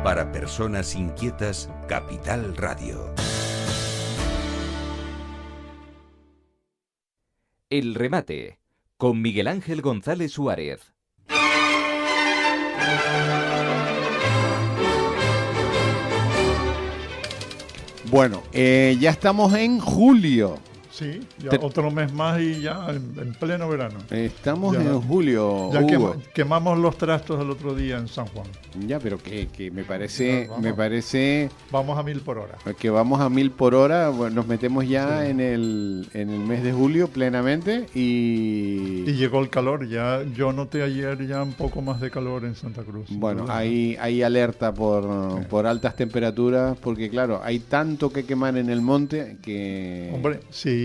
Para personas inquietas, Capital Radio. El remate, con Miguel Ángel González Suárez. Bueno, ya estamos en julio. Sí, ya otro mes más y ya en pleno verano. Estamos ya, en julio, ya Hugo. Quemamos los trastos el otro día en San Juan. Ya, pero que me parece, Vamos. me parece Vamos a 1000 por hora. que vamos a 1000 por hora. Bueno, nos metemos ya en el mes de julio plenamente Y llegó el calor. Ya yo noté ayer ya un poco más de calor en Santa Cruz. bueno, hay alerta por altas temperaturas, porque claro, hay tanto que quemar en el monte que... Hombre, si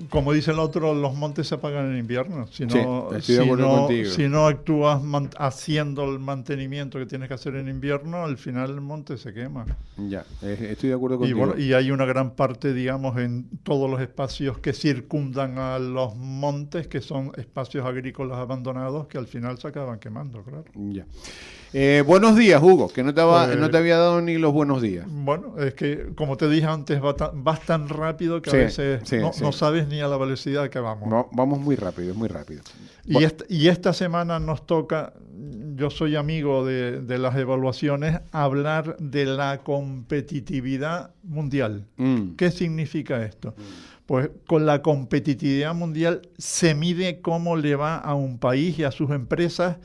como dice el otro, los montes se apagan en invierno. Si no, estoy de acuerdo contigo. Si no actúas haciendo el mantenimiento que tienes que hacer en invierno, al final el monte se quema. Ya, estoy de acuerdo Y, contigo. bueno, y hay una gran parte, digamos, en todos los espacios que circundan a los montes, que son espacios agrícolas abandonados, que al final se acaban quemando, claro. Ya. Buenos días, Hugo, que no te había dado ni los buenos días. Bueno, es que, como te dije antes, vas tan rápido que Sí, a veces sí. no sabes ni a la velocidad que vamos. No, vamos muy rápido, muy rápido. Y esta semana nos toca, yo soy amigo de las evaluaciones, hablar de la competitividad mundial. ¿Qué significa esto? Pues con la competitividad mundial se mide cómo le va a un país y a sus empresas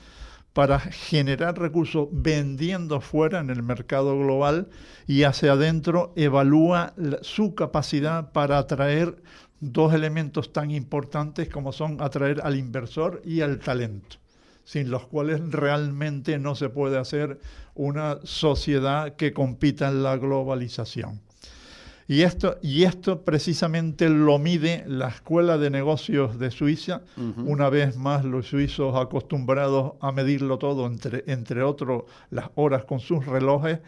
para generar recursos vendiendo fuera en el mercado global, y hacia adentro evalúa su capacidad para atraer dos elementos tan importantes como son atraer al inversor y al talento, sin los cuales realmente no se puede hacer una sociedad que compita en la globalización. Y esto precisamente lo mide la Escuela de Negocios de Suiza. Una vez más, los suizos acostumbrados a medirlo todo, entre otros las horas con sus relojes,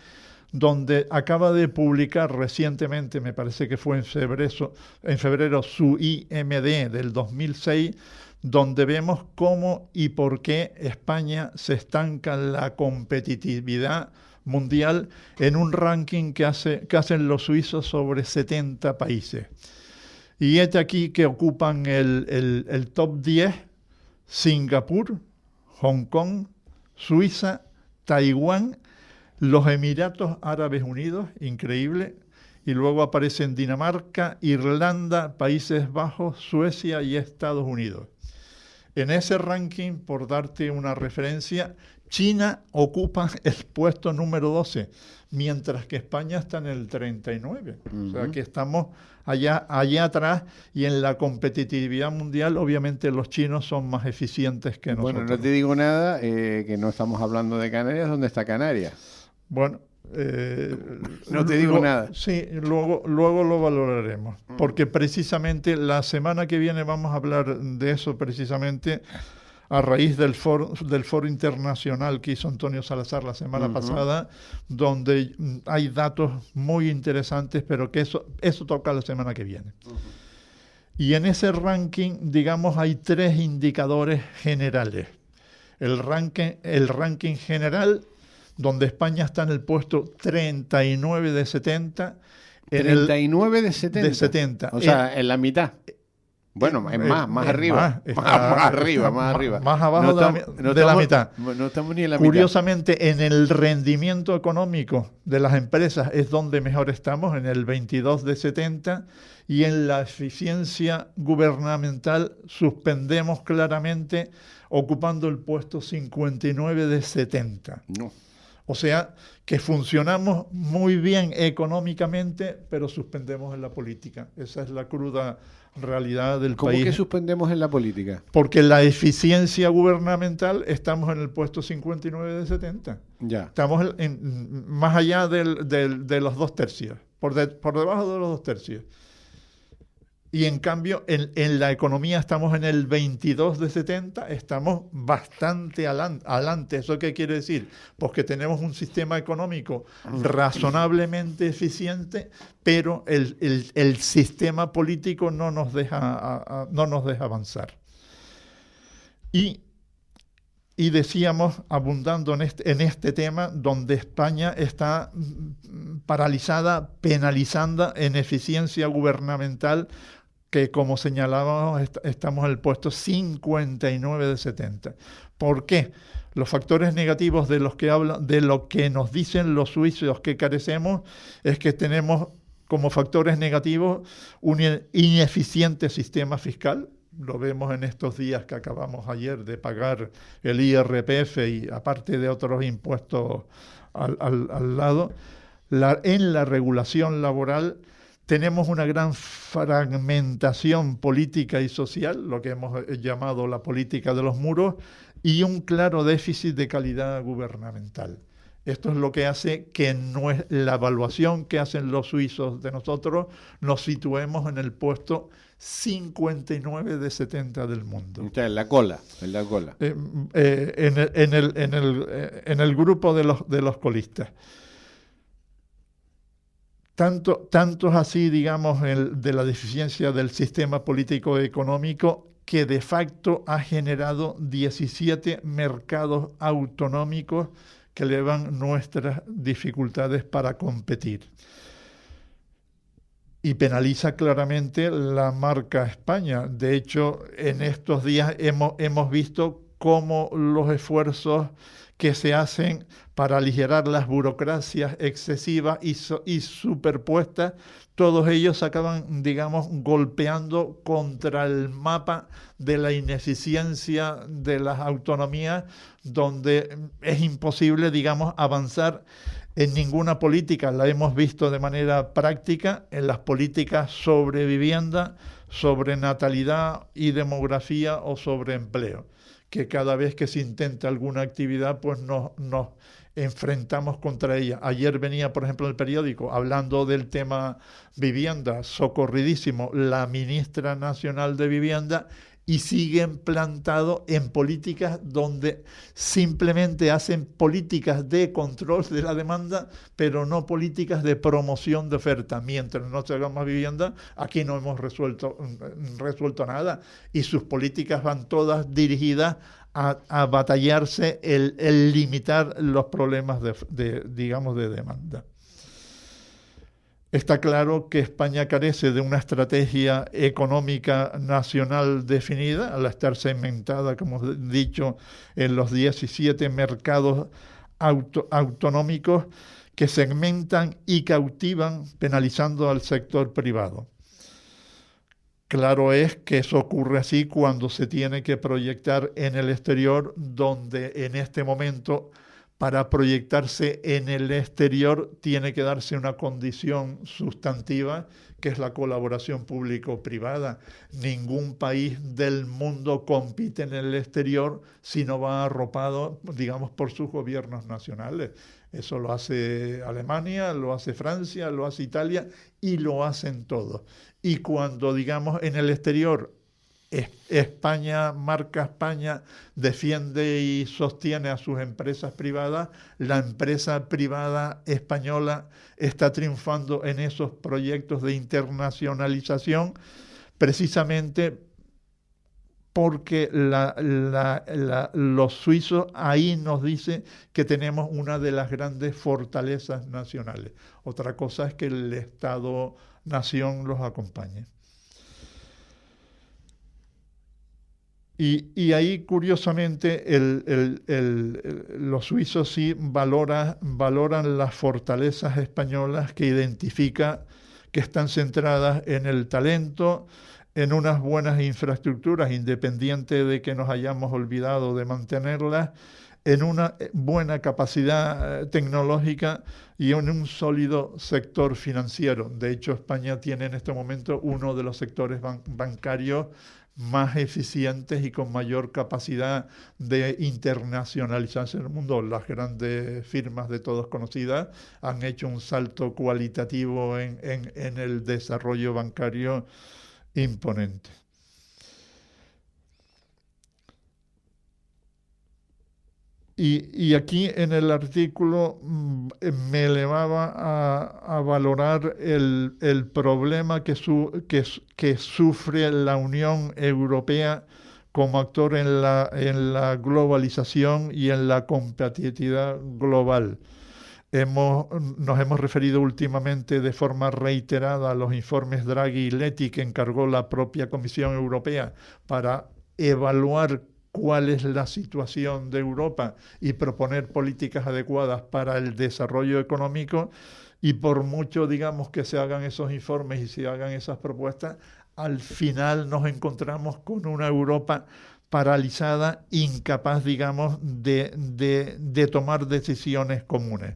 donde acaba de publicar recientemente, me parece que fue en febrero, su IMD del 2006, donde vemos cómo y por qué España se estanca en la competitividad mundial en un ranking que hacen los suizos sobre 70 países. Y este aquí que ocupan el top 10, Singapur, Hong Kong, Suiza, Taiwán, los Emiratos Árabes Unidos, increíble, y luego aparecen Dinamarca, Irlanda, Países Bajos, Suecia y Estados Unidos. En ese ranking, por darte una referencia, China ocupa el puesto número 12, mientras que España está en el 39. O sea que estamos allá atrás, y en la competitividad mundial obviamente los chinos son más eficientes que nosotros. Bueno, no te digo nada, que no estamos hablando de Canarias. ¿Dónde está Canarias? Bueno, no te digo nada. Sí, luego lo valoraremos, porque precisamente la semana que viene vamos a hablar de eso, precisamente a raíz del foro internacional que hizo Antonio Salazar la semana pasada, donde hay datos muy interesantes, pero que eso toca la semana que viene. Y en ese ranking, digamos, hay 3 indicadores generales. El ranking general, donde España está en el puesto 39 de 70. 39 de 70. De 70. O sea, en la mitad. Bueno, es más arriba. Más arriba. Más abajo de la mitad. No estamos ni en la Curiosamente, mitad. En el rendimiento económico de las empresas es donde mejor estamos, en el 22 de 70, y en la eficiencia gubernamental suspendemos claramente, ocupando el puesto 59 de 70. No. O sea, que funcionamos muy bien económicamente, pero suspendemos en la política. Esa es la cruda realidad del país. ¿Cómo que suspendemos en la política? Porque la eficiencia gubernamental estamos en el puesto 59 de 70. Ya. Estamos más allá de los 2 tercios, por debajo de los 2 tercios. Y en cambio, en la economía estamos en el 22 de 70, estamos bastante adelante. ¿Eso qué quiere decir? Pues que tenemos un sistema económico razonablemente eficiente, pero el sistema político no nos deja avanzar. Y Y decíamos, abundando en este tema, donde España está paralizada, penalizando en eficiencia gubernamental, que como señalábamos, estamos en el puesto 59 de 70. ¿Por qué? Los factores negativos de los que hablan, de lo que nos dicen los suizos que carecemos, es que tenemos como factores negativos un ineficiente sistema fiscal. Lo vemos en estos días que acabamos ayer de pagar el IRPF y aparte de otros impuestos al lado. En la regulación laboral tenemos una gran fragmentación política y social, lo que hemos llamado la política de los muros, y un claro déficit de calidad gubernamental. Esto es lo que hace que la evaluación que hacen los suizos de nosotros nos situemos en el puesto 59 de 70 del mundo. Está en la cola, en la cola. En el grupo de los colistas. Tanto es así, digamos, de la deficiencia del sistema político económico, que de facto ha generado 17 mercados autonómicos que elevan nuestras dificultades para competir. Y penaliza claramente la marca España. De hecho, en estos días hemos visto cómo los esfuerzos que se hacen para aligerar las burocracias excesivas y superpuestas, todos ellos acaban, digamos, golpeando contra el mapa de la ineficiencia de las autonomías, donde es imposible, digamos, avanzar en ninguna política. La hemos visto de manera práctica en las políticas sobre vivienda, sobre natalidad y demografía o sobre empleo, que cada vez que se intenta alguna actividad, pues nos enfrentamos contra ella. Ayer venía, por ejemplo, en el periódico, hablando del tema vivienda, socorridísimo, la ministra nacional de Vivienda, y siguen plantados en políticas donde simplemente hacen políticas de control de la demanda, pero no políticas de promoción de oferta. Mientras no se haga más vivienda, aquí no hemos resuelto nada, y sus políticas van todas dirigidas a batallarse el limitar los problemas digamos, de demanda. Está claro que España carece de una estrategia económica nacional definida, al estar segmentada, como he dicho, en los 17 mercados autonómicos que segmentan y cautivan, penalizando al sector privado. Claro es que eso ocurre así cuando se tiene que proyectar en el exterior, donde en este momento, para proyectarse en el exterior, tiene que darse una condición sustantiva, que es la colaboración público-privada. Ningún país del mundo compite en el exterior si no va arropado, digamos, por sus gobiernos nacionales. Eso lo hace Alemania, lo hace Francia, lo hace Italia y lo hacen todos. Y cuando, digamos, en el exterior España, marca España, defiende y sostiene a sus empresas privadas, la empresa privada española está triunfando en esos proyectos de internacionalización, precisamente porque los suizos ahí nos dicen que tenemos una de las grandes fortalezas nacionales. Otra cosa es que el Estado-nación los acompañe. Y ahí, curiosamente, los suizos sí valoran las fortalezas españolas que identifica, que están centradas en el talento, en unas buenas infraestructuras, independiente de que nos hayamos olvidado de mantenerlas, en una buena capacidad tecnológica y en un sólido sector financiero. De hecho, España tiene en este momento uno de los sectores bancarios más eficientes y con mayor capacidad de internacionalizarse en el mundo. Las grandes firmas de todos conocidas han hecho un salto cualitativo en el desarrollo bancario imponente. Y aquí en el artículo me elevaba a valorar el problema que sufre la Unión Europea como actor en la globalización y en la competitividad global. Nos hemos referido últimamente de forma reiterada a los informes Draghi y Leti que encargó la propia Comisión Europea para evaluar cuál es la situación de Europa y proponer políticas adecuadas para el desarrollo económico. Y por mucho, digamos, que se hagan esos informes y se hagan esas propuestas, al final nos encontramos con una Europa paralizada, incapaz, digamos, de tomar decisiones comunes.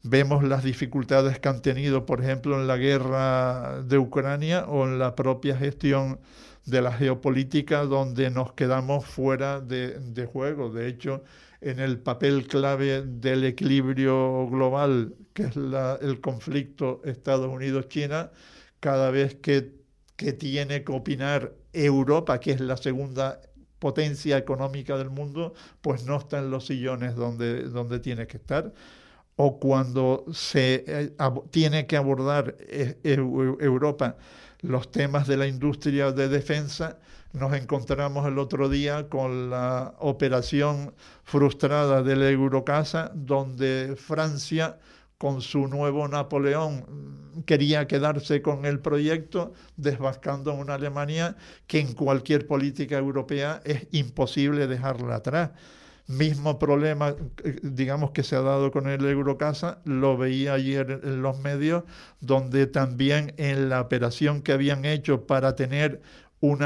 Vemos las dificultades que han tenido, por ejemplo, en la guerra de Ucrania o en la propia gestión de la geopolítica, donde nos quedamos fuera de juego. De hecho, en el papel clave del equilibrio global, que es el conflicto Estados Unidos-China, cada vez que tiene que opinar Europa, que es la segunda potencia económica del mundo, pues no está en los sillones donde tiene que estar. O cuando se tiene que abordar Europa los temas de la industria de defensa, nos encontramos el otro día con la operación frustrada de la Eurocasa, donde Francia, con su nuevo Napoleón, quería quedarse con el proyecto, desbancando a una Alemania que en cualquier política europea es imposible dejarla atrás. Mismo problema, digamos, que se ha dado con el Eurocasa, lo veía ayer en los medios, donde también en la operación que habían hecho para tener un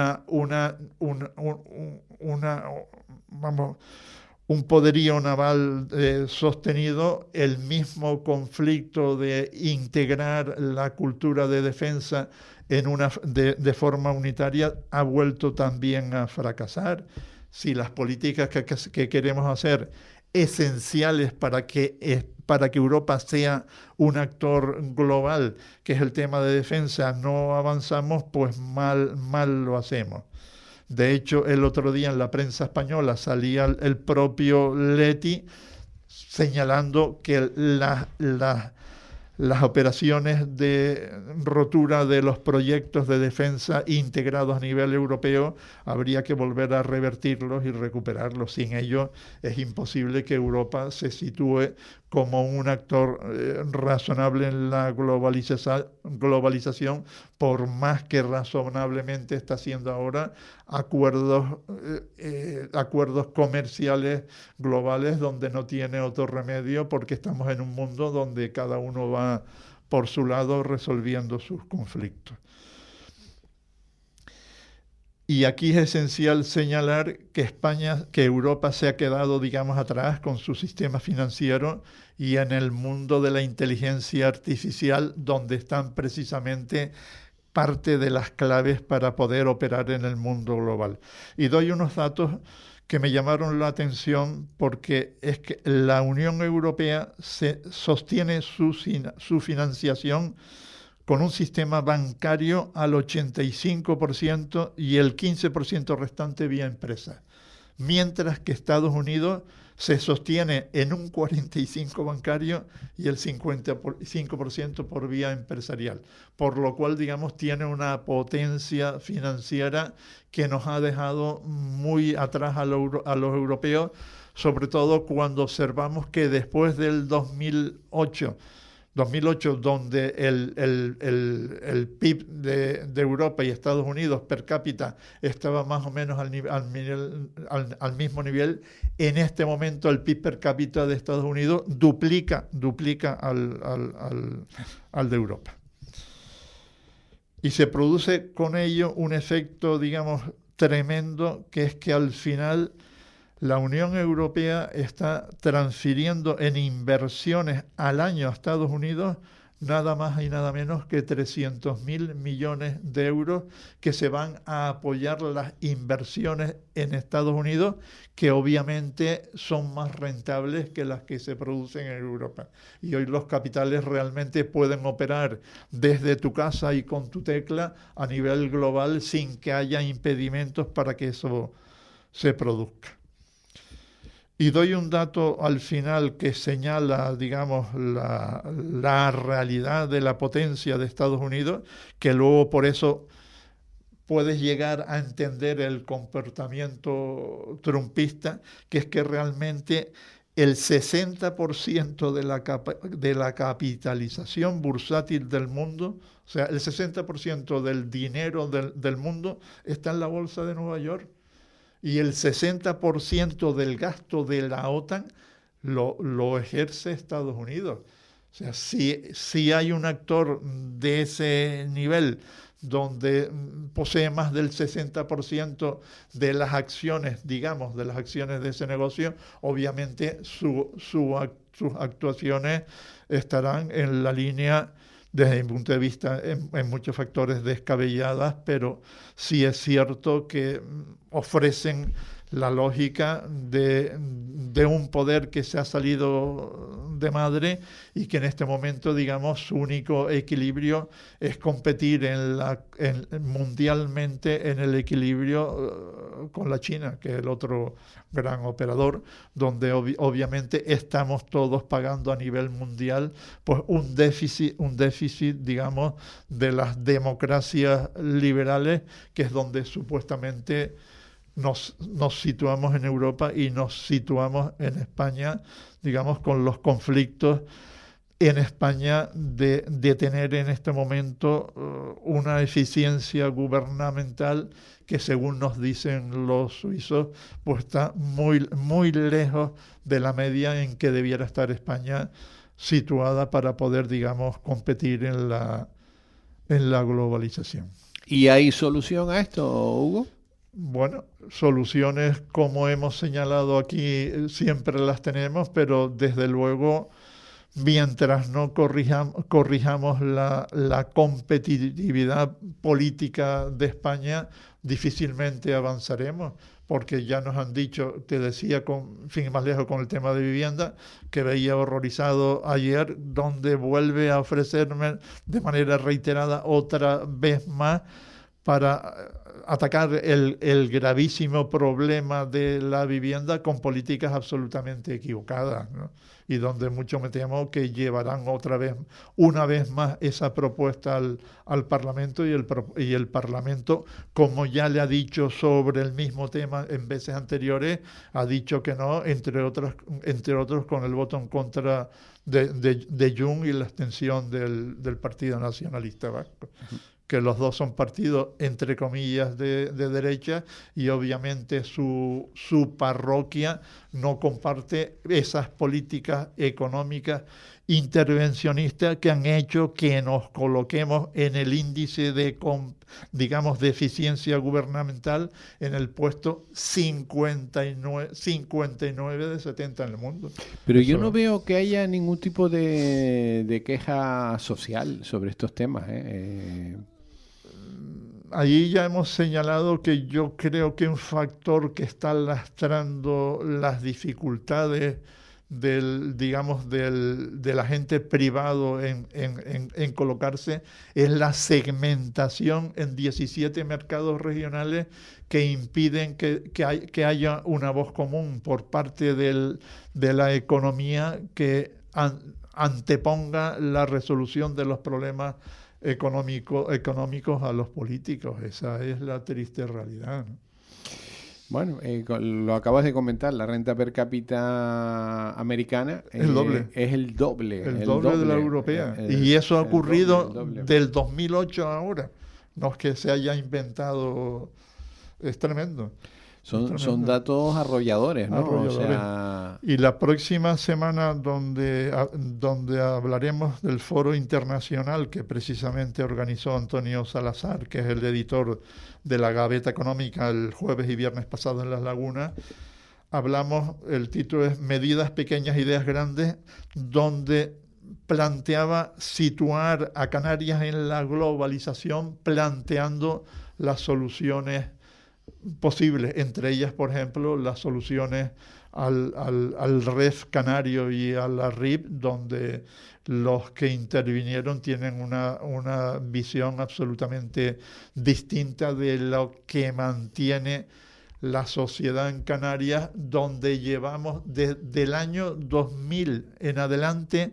poderío naval sostenido, el mismo conflicto de integrar la cultura de defensa de forma unitaria ha vuelto también a fracasar. Si las políticas que queremos hacer esenciales para que Europa sea un actor global, que es el tema de defensa, no avanzamos, pues mal lo hacemos. De hecho, el otro día en la prensa española salía el propio Leti señalando que las operaciones de rotura de los proyectos de defensa integrados a nivel europeo habría que volver a revertirlos y recuperarlos. Sin ello es imposible que Europa se sitúe como un actor razonable en la globalización, por más que razonablemente está haciendo ahora acuerdos comerciales globales donde no tiene otro remedio, porque estamos en un mundo donde cada uno va por su lado resolviendo sus conflictos. Y aquí es esencial señalar que Europa se ha quedado, digamos, atrás con su sistema financiero y en el mundo de la inteligencia artificial, donde están precisamente parte de las claves para poder operar en el mundo global. Y doy unos datos que me llamaron la atención, porque es que la Unión Europea sostiene su financiación con un sistema bancario al 85% y el 15% restante vía empresa, mientras que Estados Unidos se sostiene en un 45% bancario y el 55% por vía empresarial, por lo cual, digamos, tiene una potencia financiera que nos ha dejado muy atrás a los europeos, sobre todo cuando observamos que después del 2008, donde el PIB de Europa y Estados Unidos per cápita estaba más o menos al mismo nivel, en este momento el PIB per cápita de Estados Unidos duplica al de Europa. Y se produce con ello un efecto, digamos, tremendo, que es que al final la Unión Europea está transfiriendo en inversiones al año a Estados Unidos nada más y nada menos que 300.000 millones de euros que se van a apoyar las inversiones en Estados Unidos, que obviamente son más rentables que las que se producen en Europa. Y hoy los capitales realmente pueden operar desde tu casa y con tu tecla a nivel global sin que haya impedimentos para que eso se produzca. Y doy un dato al final que señala, digamos, la realidad de la potencia de Estados Unidos, que luego por eso puedes llegar a entender el comportamiento trumpista, que es que realmente el 60% de la capitalización bursátil del mundo, o sea, el 60% del dinero del mundo está en la bolsa de Nueva York, y el 60% del gasto de la OTAN lo ejerce Estados Unidos. O sea, si hay un actor de ese nivel donde posee más del 60% de las acciones, digamos, de las acciones de ese negocio, obviamente sus actuaciones estarán en la línea, desde mi punto de vista, en muchos factores descabelladas, pero sí es cierto que ofrecen la lógica de un poder que se ha salido de madre y que en este momento, digamos, su único equilibrio es competir mundialmente en el equilibrio con la China, que es el otro gran operador, donde obviamente estamos todos pagando a nivel mundial pues un déficit, digamos, de las democracias liberales, que es donde supuestamente nos situamos en Europa y nos situamos en España, digamos, con los conflictos en España de tener en este momento una eficiencia gubernamental que, según nos dicen los suizos, pues está muy, muy lejos de la media en que debiera estar España situada para poder, digamos, competir en la globalización. ¿Y hay solución a esto, Hugo? Bueno, soluciones, como hemos señalado aquí, siempre las tenemos, pero desde luego, mientras no corrijamos la competitividad política de España, difícilmente avanzaremos, porque ya nos han dicho, te decía, sin más lejos, con el tema de vivienda, que veía horrorizado ayer, donde vuelve a ofrecerme de manera reiterada otra vez más para atacar el gravísimo problema de la vivienda con políticas absolutamente equivocadas, ¿no? Y donde mucho me temo que llevarán una vez más esa propuesta al Parlamento, y el Parlamento, como ya le ha dicho sobre el mismo tema en veces anteriores, ha dicho que no, entre otros con el voto en contra de Jung y la abstención del Partido Nacionalista Vasco. Que los dos son partidos, entre comillas, de derecha, y obviamente su parroquia no comparte esas políticas económicas intervencionistas que han hecho que nos coloquemos en el índice de eficiencia gubernamental en el puesto 59 de 70 en el mundo. Pero yo no veo que haya ningún tipo de queja social sobre estos temas, Allí ya hemos señalado que yo creo que un factor que está lastrando las dificultades del agente privado en colocarse es la segmentación en 17 mercados regionales que impiden que haya una voz común por parte de la economía que anteponga la resolución de los problemas económicos a los políticos. Esa es la triste realidad, ¿no? Bueno, lo acabas de comentar, la renta per cápita americana es el doble de la europea. Y eso ha ocurrido del 2008 a ahora. No es que se haya inventado, es tremendo. Son datos arrolladores, ¿no? Arrolladores. Y la próxima semana, donde hablaremos del foro internacional que precisamente organizó Antonio Salazar, que es el editor de la Gaveta Económica, el jueves y viernes pasado en Las Lagunas, el título es Medidas Pequeñas, Ideas Grandes, donde planteaba situar a Canarias en la globalización, planteando las soluciones posibles, entre ellas, por ejemplo, las soluciones al REF canario y a la RIP, donde los que intervinieron tienen una visión absolutamente distinta de lo que mantiene la sociedad en Canarias, donde llevamos desde el año 2000 en adelante.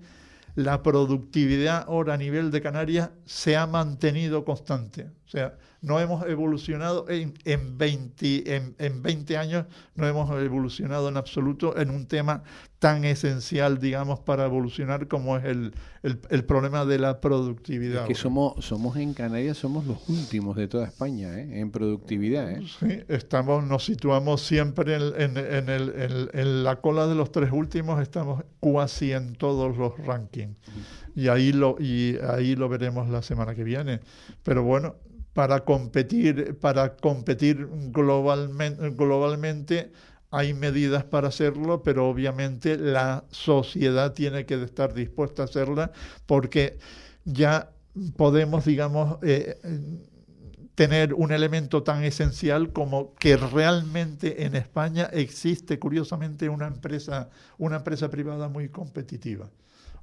La productividad ahora a nivel de Canarias se ha mantenido constante. O sea, no hemos evolucionado en 20 años, no hemos evolucionado en absoluto en un tema tan esencial, digamos, para evolucionar como es el problema de la productividad. Es que somos en Canarias, somos los últimos de toda España, en productividad. Sí, nos situamos siempre en la cola de los 3 últimos, estamos casi en todos los rankings. Y ahí lo veremos la semana que viene. Pero bueno, para competir globalmente hay medidas para hacerlo, pero obviamente la sociedad tiene que estar dispuesta a hacerla, porque ya podemos, digamos, tener un elemento tan esencial como que realmente en España existe, curiosamente, una empresa privada muy competitiva.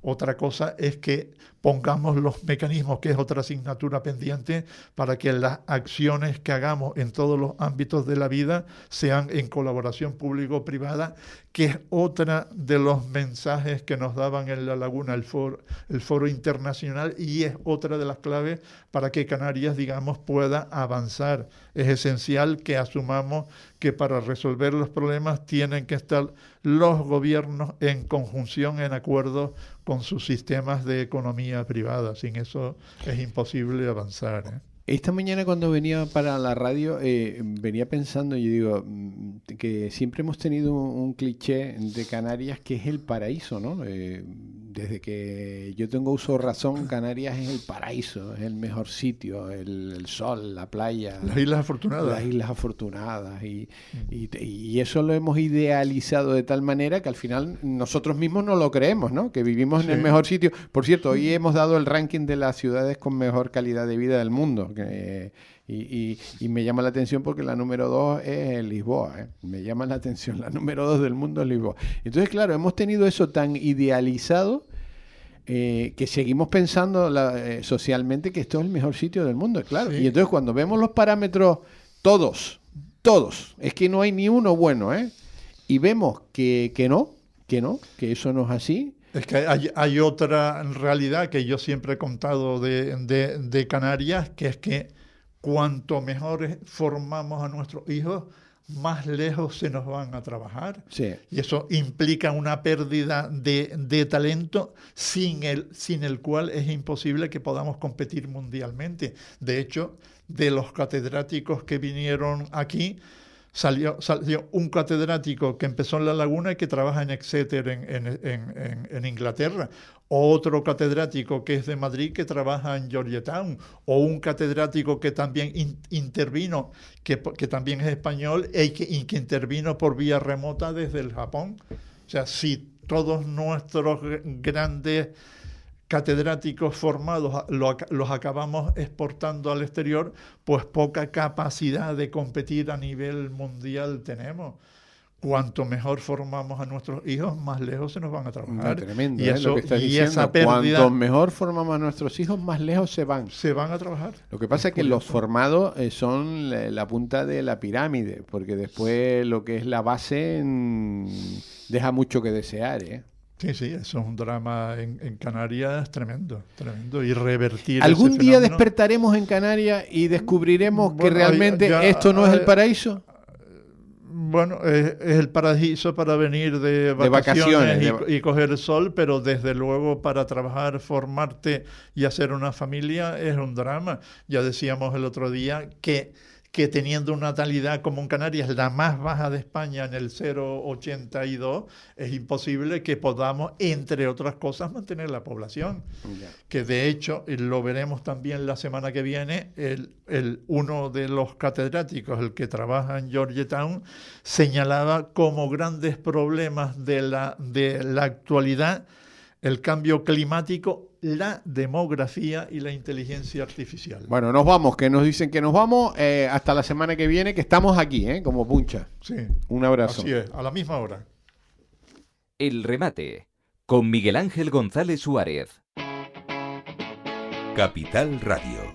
Otra cosa es que pongamos los mecanismos, que es otra asignatura pendiente, para que las acciones que hagamos en todos los ámbitos de la vida sean en colaboración público-privada, que es otra de los mensajes que nos daban en La Laguna el foro internacional, y es otra de las claves para que Canarias, digamos, pueda avanzar. Es esencial que asumamos que para resolver los problemas tienen que estar los gobiernos en conjunción, en acuerdo con sus sistemas de economía privada. Sin eso es imposible avanzar. Esta mañana cuando venía para la radio, venía pensando, yo digo, que siempre hemos tenido un cliché de Canarias que es el paraíso, ¿no? Desde que yo tengo uso de razón, Canarias es el paraíso, es el mejor sitio, el sol, la playa. Las Islas Afortunadas. Las Islas Afortunadas. Y eso lo hemos idealizado de tal manera que al final nosotros mismos no lo creemos, ¿no? Que vivimos en el mejor sitio. Por cierto, hoy hemos dado el ranking de las ciudades con mejor calidad de vida del mundo. Y me llama la atención porque la número 2 es Lisboa. Me llama la atención, la número 2 del mundo es Lisboa. Entonces, claro, hemos tenido eso tan idealizado que seguimos pensando socialmente que esto es el mejor sitio del mundo, claro. Sí. Y entonces cuando vemos los parámetros, todos, es que no hay ni uno bueno, y vemos que eso no es así. Es que hay otra realidad que yo siempre he contado de Canarias, que es que cuanto mejor formamos a nuestros hijos, más lejos se nos van a trabajar. Sí. Y eso implica una pérdida de talento sin el cual es imposible que podamos competir mundialmente. De hecho, de los catedráticos que vinieron aquí, salió un catedrático que empezó en La Laguna y que trabaja en Exeter, en Inglaterra. Otro catedrático que es de Madrid que trabaja en Georgetown. O un catedrático que también intervino, que también es español y que intervino por vía remota desde el Japón. O sea, si todos nuestros grandes catedráticos formados los acabamos exportando al exterior, pues poca capacidad de competir a nivel mundial tenemos. Cuanto mejor formamos a nuestros hijos, más lejos se nos van a trabajar. Tremendo, y eso, lo que estás diciendo. Esa pérdida, cuanto mejor formamos a nuestros hijos, más lejos se van. Se van a trabajar. Lo que pasa es que los formados son la punta de la pirámide, porque después lo que es la base deja mucho que desear, Sí, eso es un drama en Canarias tremendo. Y revertir ¿Algún ese día fenómeno? despertaremos en Canarias y descubriremos que realmente esto no es el paraíso? Bueno, es el paraíso para venir de vacaciones y coger el sol, pero desde luego para trabajar, formarte y hacer una familia es un drama. Ya decíamos el otro día que teniendo una natalidad como en Canarias, la más baja de España en el 0,82, es imposible que podamos, entre otras cosas, mantener la población. Yeah. Que de hecho, lo veremos también la semana que viene, uno de los catedráticos, el que trabaja en Georgetown, señalaba como grandes problemas de la actualidad el cambio climático, la demografía y la inteligencia artificial. Bueno, nos vamos, que nos dicen que nos vamos hasta la semana que viene, que estamos aquí, como puncha. Sí. Un abrazo. Así es, a la misma hora. El remate, con Miguel Ángel González Suárez. Capital Radio.